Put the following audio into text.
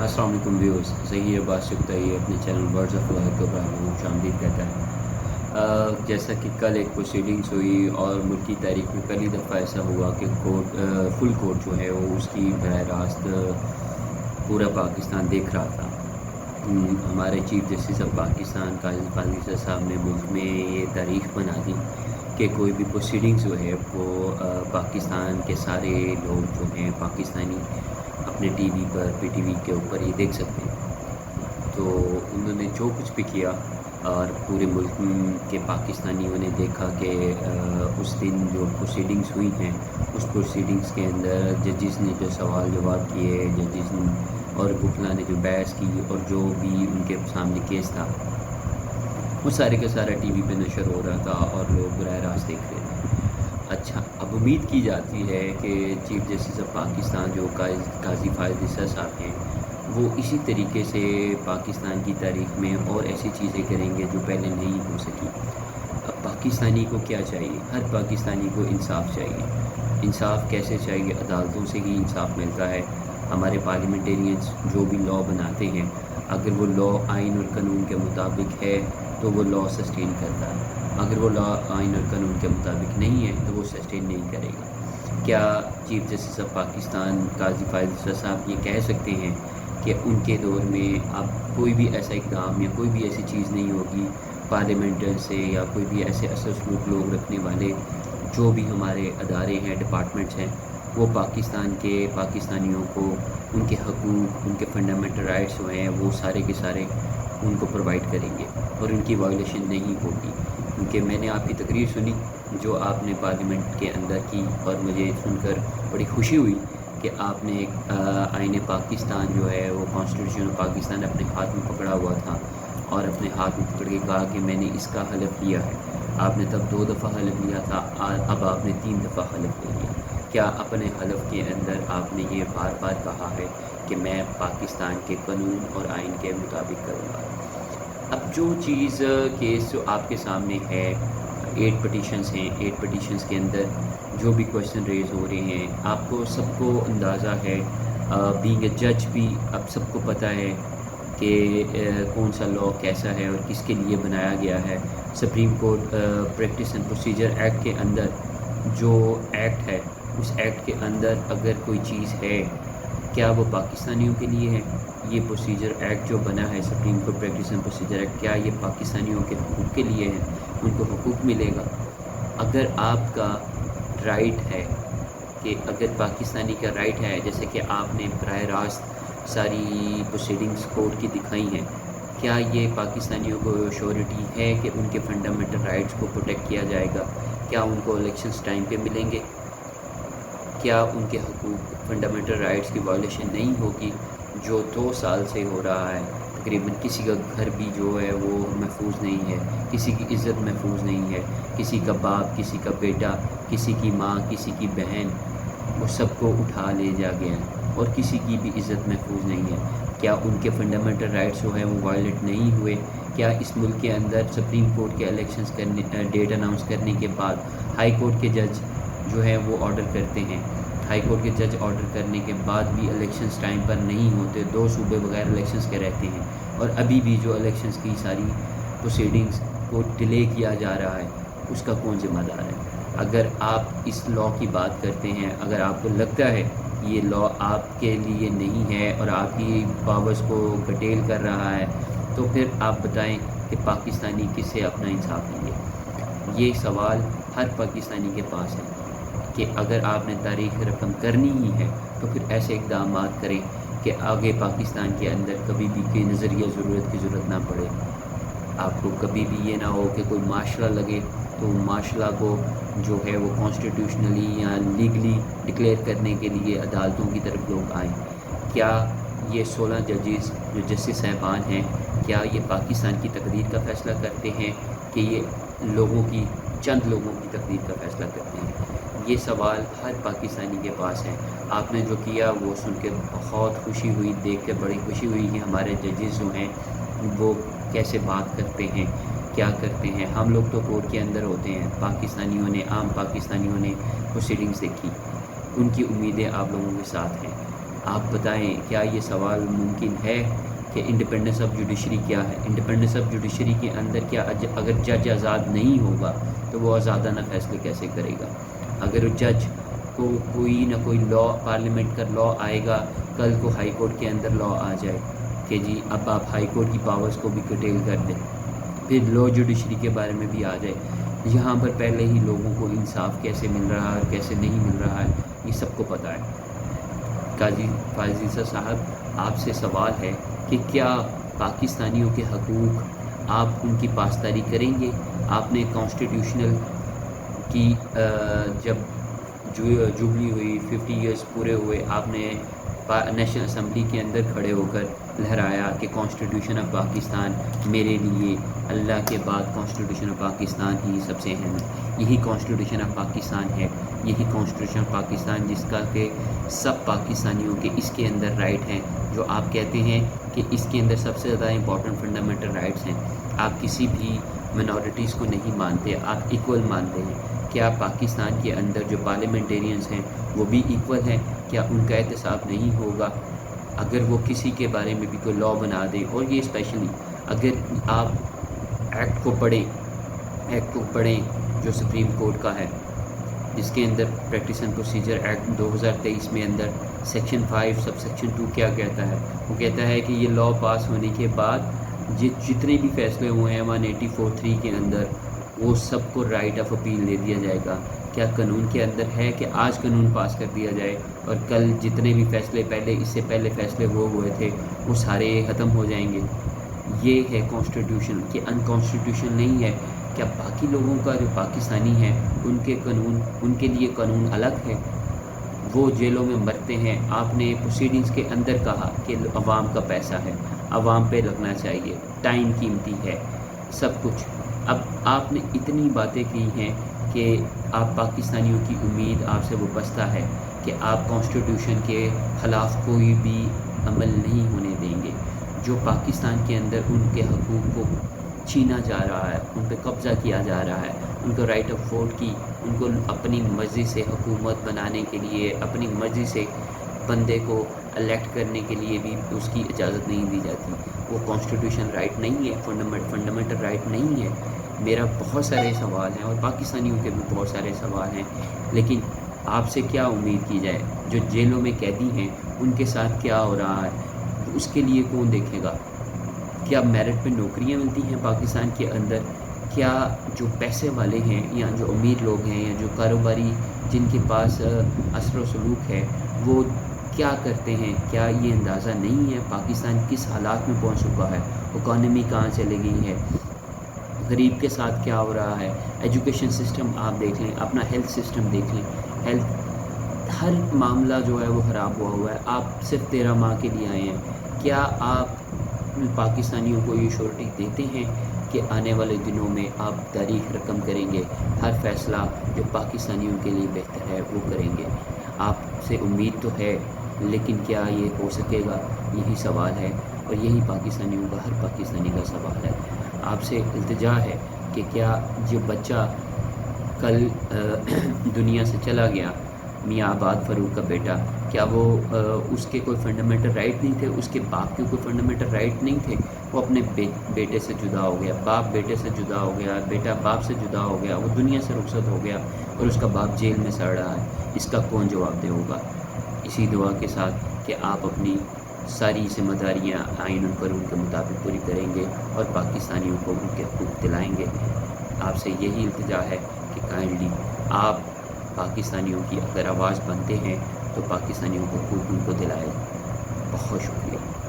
السلام علیکم ویورز، ظہیر عباس چغتائی اپنے چینل ورڈز آف لائف کے اوپر خوش آمدید کہتا ہے۔ جیسا کہ کل ایک پروسیڈنگس ہوئی اور ملکی تاریخ میں پہلی دفعہ ایسا ہوا کہ فل کورٹ جو ہے وہ اس کی براہ راست پورا پاکستان دیکھ رہا تھا۔ ہمارے چیف جسٹس آف پاکستان قاضی فاضل صاحب نے ملک میں یہ تاریخ بنا دی کہ کوئی بھی پروسیڈنگس جو ہے وہ پاکستان کے سارے لوگ جو ہیں پاکستانی اپنے ٹی وی پر پی ٹی وی کے اوپر یہ دیکھ سکتے ہیں۔ تو انہوں نے جو کچھ بھی کیا اور پورے ملک کے پاکستانیوں نے دیکھا کہ اس دن جو پروسیڈنگس ہوئی ہیں اس پروسیڈنگس کے اندر ججز نے جو سوال جواب کیے، ججز نے اور وکلا نے جو بحث کی اور جو بھی ان کے سامنے کیس تھا وہ سارے کا سارا ٹی وی پہ نشر ہو رہا تھا اور لوگ براہ راست دیکھ رہے تھے۔ اچھا، اب امید کی جاتی ہے کہ چیف جسٹس آف پاکستان جو قاضی فاضل صاحب ہیں وہ اسی طریقے سے پاکستان کی تاریخ میں اور ایسی چیزیں کریں گے جو پہلے نہیں ہو سکی۔ اب پاکستانی کو کیا چاہیے؟ ہر پاکستانی کو انصاف چاہیے۔ انصاف کیسے چاہیے؟ عدالتوں سے ہی انصاف ملتا ہے۔ ہمارے پارلیمنٹیرینز جو بھی لاء بناتے ہیں، اگر وہ لاء آئین اور قانون کے مطابق ہے تو وہ لاء سسٹین کرتا ہے، اگر وہ لاء آئین اور قانون کے مطابق نہیں ہے تو وہ سسٹین نہیں کرے گا۔ کیا چیف جسٹس آف پاکستان قاضی فاضل صاحب یہ کہہ سکتے ہیں کہ ان کے دور میں اب کوئی بھی ایسا اقدام یا کوئی بھی ایسی چیز نہیں ہوگی پارلیمنٹر سے یا کوئی بھی ایسے اثر سلوک لوگ رکھنے والے جو بھی ہمارے ادارے ہیں، ڈپارٹمنٹس ہیں، وہ پاکستان کے پاکستانیوں کو ان کے حقوق، ان کے فنڈامنٹل رائٹس جو ہیں وہ سارے کے سارے ان کو پرووائڈ کریں گے اور ان کی وائلیشن نہیں ہوگی؟ کیونکہ میں نے آپ کی تقریر سنی جو آپ نے پارلیمنٹ کے اندر کی اور مجھے سن کر بڑی خوشی ہوئی کہ آپ نے آئین پاکستان جو ہے وہ کانسٹیٹیوشن آف پاکستان اپنے ہاتھ میں پکڑا ہوا تھا اور اپنے ہاتھ میں پکڑ کے کہا کہ میں نے اس کا حلف لیا ہے۔ آپ نے تب 2 دفعہ حلف لیا تھا، اب آپ نے 3 دفعہ حلف لے لیا۔ کیا اپنے حلف کے اندر آپ نے یہ بار بار کہا ہے کہ میں پاکستان کے قانون اور آئین کے مطابق کروں گا؟ اب جو چیز کیس جو آپ کے سامنے ہے، 8 پٹیشنز ہیں، 8 پٹیشنز کے اندر جو بھی کویشچن ریز ہو رہے ہیں، آپ کو سب کو اندازہ ہے، بینگ اے جج بھی اب سب کو پتہ ہے کہ کون سا لاء کیسا ہے اور کس کے لیے بنایا گیا ہے۔ Supreme court practice and procedure act کے اندر جو ایکٹ ہے، اس ایکٹ کے اندر اگر کوئی چیز ہے کیا وہ پاکستانیوں کے لیے ہے؟ یہ پروسیجر ایکٹ جو بنا ہے، supreme court practice and procedure act, کیا یہ پاکستانیوں کے حقوق کے لیے ہے؟ ان کو حقوق ملے گا؟ اگر آپ کا رائٹ ہے کہ اگر پاکستانی کا رائٹ ہے، جیسے کہ آپ نے براہ راست ساری پروسیڈنگز کورٹ کی دکھائی ہیں، کیا یہ پاکستانیوں کو شیورٹی ہے کہ ان کے فنڈامنٹل رائٹس کو پروٹیکٹ کیا جائے گا؟ کیا ان کو الیکشنز ٹائم پہ ملیں گے؟ کیا ان کے حقوق، فنڈامنٹل رائٹس کی وائلیشن نہیں ہوگی جو 2 سال سے ہو رہا ہے؟ تقریباً کسی کا گھر بھی جو ہے وہ محفوظ نہیں ہے، کسی کی عزت محفوظ نہیں ہے، کسی کا باپ، کسی کا بیٹا، کسی کی ماں، کسی کی بہن، وہ سب کو اٹھا لے جا گیا ہے اور کسی کی بھی عزت محفوظ نہیں ہے۔ کیا ان کے فنڈامنٹل رائٹس جو ہیں وہ وائلیٹ نہیں ہوئے؟ کیا اس ملک کے اندر سپریم کورٹ کے الیکشنز ڈیٹ اناؤنس کرنے کے بعد ہائی کورٹ کے جج جو ہے وہ آرڈر کرتے ہیں، ہائی کورٹ کے جج آرڈر کرنے کے بعد بھی الیکشنز ٹائم پر نہیں ہوتے، 2 صوبے بغیر الیکشنز کے رہتے ہیں اور ابھی بھی جو الیکشنز کی ساری پروسیڈنگز کو ڈیلے کیا جا رہا ہے، اس کا کون ذمہ دار ہے؟ اگر آپ اس لاء کی بات کرتے ہیں، اگر آپ کو لگتا ہے یہ لاء آپ کے لیے نہیں ہے اور آپ کی پاورز کو کٹیل کر رہا ہے، تو پھر آپ بتائیں کہ پاکستانی کس سے اپنا انصاف لیں گے؟ یہ سوال ہر پاکستانی کے پاس ہے کہ اگر آپ نے تاریخ رقم کرنی ہی ہے تو پھر ایسے اقدامات کریں کہ آگے پاکستان کے اندر کبھی بھی کوئی نظریہ ضرورت کی ضرورت نہ پڑے۔ آپ کو کبھی بھی یہ نہ ہو کہ کوئی معاشرہ لگے تو معاشرہ کو جو ہے وہ کانسٹیٹیوشنلی یا لیگلی ڈکلیئر کرنے کے لیے عدالتوں کی طرف لوگ آئیں۔ کیا یہ 16 ججز جو جسٹس صاحبان ہیں، کیا یہ پاکستان کی تقدیر کا فیصلہ کرتے ہیں کہ یہ چند لوگوں کی تقدیر کا فیصلہ کرتے ہیں؟ یہ سوال ہر پاکستانی کے پاس ہے۔ آپ نے جو کیا وہ سن کے بہت خوشی ہوئی، دیکھ کے بڑی خوشی ہوئی کہ ہمارے ججز جو ہیں وہ کیسے بات کرتے ہیں، کیا کرتے ہیں۔ ہم لوگ تو کورٹ کے اندر ہوتے ہیں، پاکستانیوں نے، عام پاکستانیوں نے پروسیڈنگز دیکھی، ان کی امیدیں آپ لوگوں کے ساتھ ہیں۔ آپ بتائیں کیا یہ سوال ممکن ہے کہ انڈیپینڈنس آف جوڈیشری کیا ہے؟ انڈیپینڈنس آف جوڈیشری کے اندر کیا اگر جج آزاد نہیں ہوگا تو وہ آزادانہ فیصلے کیسے کرے گا؟ اگر جج کو کوئی نہ کوئی لا، پارلیمنٹ کا لا آئے گا، کل کو ہائی کورٹ کے اندر لا آ جائے کہ جی اب آپ ہائی کورٹ کی پاورز کو بھی کٹیل کر دیں، پھر لا جوڈیشری کے بارے میں بھی آ جائے، یہاں پر پہلے ہی لوگوں کو انصاف کیسے مل رہا ہے اور کیسے نہیں مل رہا ہے یہ سب کو پتہ ہے۔ قاضی فائز صاحب آپ سے سوال ہے کہ کیا پاکستانیوں کے حقوق آپ ان کی پاسداری کریں گے؟ آپ نے کانسٹیٹیوشنل کی جب جوبلی ہوئی، 50 ایئرس پورے ہوئے، آپ نے نیشنل اسمبلی کے اندر کھڑے ہو کر لہرایا کہ کانسٹیٹیوشن آف پاکستان میرے لیے اللہ کے بعد کانسٹیٹیوشن آف پاکستان ہی سب سے اہم ہے، یہی کانسٹیٹیوشن آف پاکستان ہے، یہی کانسٹیٹیوشن آف پاکستان جس کا کہ سب پاکستانیوں کے اس کے اندر رائٹ ہیں، جو آپ کہتے ہیں کہ اس کے اندر سب سے زیادہ امپورٹنٹ فنڈامنٹل رائٹس ہیں، آپ کسی بھی منورٹیز کو نہیں مانتے، آپ ایکول مانتے ہیں۔ کیا پاکستان کے اندر جو پارلیمنٹیرینز ہیں وہ بھی ایکول ہیں؟ کیا ان کا احتساب نہیں ہوگا اگر وہ کسی کے بارے میں بھی کوئی لا بنا دیں؟ اور یہ اسپیشلی اگر آپ ایکٹ کو پڑھیں جو سپریم کورٹ کا ہے، جس کے اندر پریکٹس اینڈ پروسیجر ایکٹ 2023 میں اندر سیکشن 5 سب سیکشن 2 کیا کہتا ہے؟ وہ کہتا ہے کہ یہ لا پاس ہونے کے بعد جتنے بھی فیصلے ہوئے ہیں 184(3) کے اندر وہ سب کو رائٹ آف اپیل دے دیا جائے گا۔ کیا قانون کے اندر ہے کہ آج قانون پاس کر دیا جائے اور کل جتنے بھی فیصلے اس سے پہلے فیصلے ہوئے تھے وہ سارے ختم ہو جائیں گے؟ یہ ہے کانسٹیٹیوشن کہ ان کانسٹیٹیوشن نہیں ہے؟ کیا باقی لوگوں کا جو پاکستانی ہیں ان کے لیے قانون الگ ہے؟ وہ جیلوں میں مرتے ہیں، آپ نے پروسیڈنگز کے اندر کہا کہ عوام کا پیسہ ہے، عوام پہ لگنا چاہیے، ٹائم قیمتی ہے، سب کچھ۔ اب آپ نے اتنی باتیں کی ہیں کہ آپ پاکستانیوں کی امید آپ سے وابستہ ہے کہ آپ کانسٹیٹیوشن کے خلاف کوئی بھی عمل نہیں ہونے دیں گے۔ جو پاکستان کے اندر ان کے حقوق کو چھینا جا رہا ہے، ان پہ قبضہ کیا جا رہا ہے، ان کو رائٹ آف ووٹ کی، ان کو اپنی مرضی سے حکومت بنانے کے لیے، اپنی مرضی سے بندے کو الیکٹ کرنے کے لیے بھی اس کی اجازت نہیں دی جاتی، وہ کانسٹیٹیوشن رائٹ نہیں ہے، فنڈامنٹل رائٹ نہیں ہے۔ میرا بہت سارے سوال ہیں اور پاکستانیوں کے بھی بہت سارے سوال ہیں، لیکن آپ سے کیا امید کی جائے؟ جو جیلوں میں قیدی ہیں ان کے ساتھ کیا ہو رہا ہے اس کے لیے کون دیکھے گا؟ کیا میرٹ پہ نوکریاں ملتی ہیں پاکستان کے اندر؟ کیا جو پیسے والے ہیں یا جو امیر لوگ ہیں یا جو کاروباری جن کے پاس اثر و سلوک ہے وہ کیا کرتے ہیں؟ کیا یہ اندازہ نہیں ہے پاکستان کس حالات میں پہنچ چکا ہے؟ اکانومی کہاں چلے گئی ہے؟ غریب کے ساتھ کیا ہو رہا ہے؟ ایجوکیشن سسٹم آپ دیکھ لیں، اپنا ہیلتھ سسٹم دیکھ لیں، ہر معاملہ جو ہے وہ خراب ہوا ہے۔ آپ صرف 13 ماہ کے لیے آئے ہیں، کیا آپ پاکستانیوں کو یہ شورٹی دیتے ہیں کہ آنے والے دنوں میں آپ تاریخ رقم کریں گے، ہر فیصلہ جو پاکستانیوں کے لیے بہتر ہے وہ کریں گے؟ آپ سے امید تو ہے، لیکن کیا یہ ہو سکے گا؟ یہی سوال ہے اور یہی پاکستانیوں کا، ہر پاکستانی کا سوال ہے۔ آپ سے التجا ہے کہ کیا جو بچہ کل دنیا سے چلا گیا، میاں آباد فاروق کا بیٹا، کیا وہ اس کے کوئی فنڈامنٹل رائٹ نہیں تھے؟ اس کے باپ کے کوئی فنڈامنٹل رائٹ نہیں تھے؟ وہ اپنے بیٹے سے جدا ہو گیا، باپ بیٹے سے جدا ہو گیا، بیٹا باپ سے جدا ہو گیا، وہ دنیا سے رخصت ہو گیا اور اس کا باپ جیل میں سڑ رہا ہے، اس کا کون جواب دے ہوگا؟ اسی دعا کے ساتھ کہ آپ اپنی ساری ذمہ داریاں آئین اور قانون کے مطابق پوری کریں گے اور پاکستانیوں کو ان کے حقوق دلائیں گے۔ آپ سے یہی التجا ہے کہ کائنڈلی آپ پاکستانیوں کی اگر آواز بنتے ہیں تو پاکستانیوں کو حقوق ان کو دلائیں۔ بہت شکریہ۔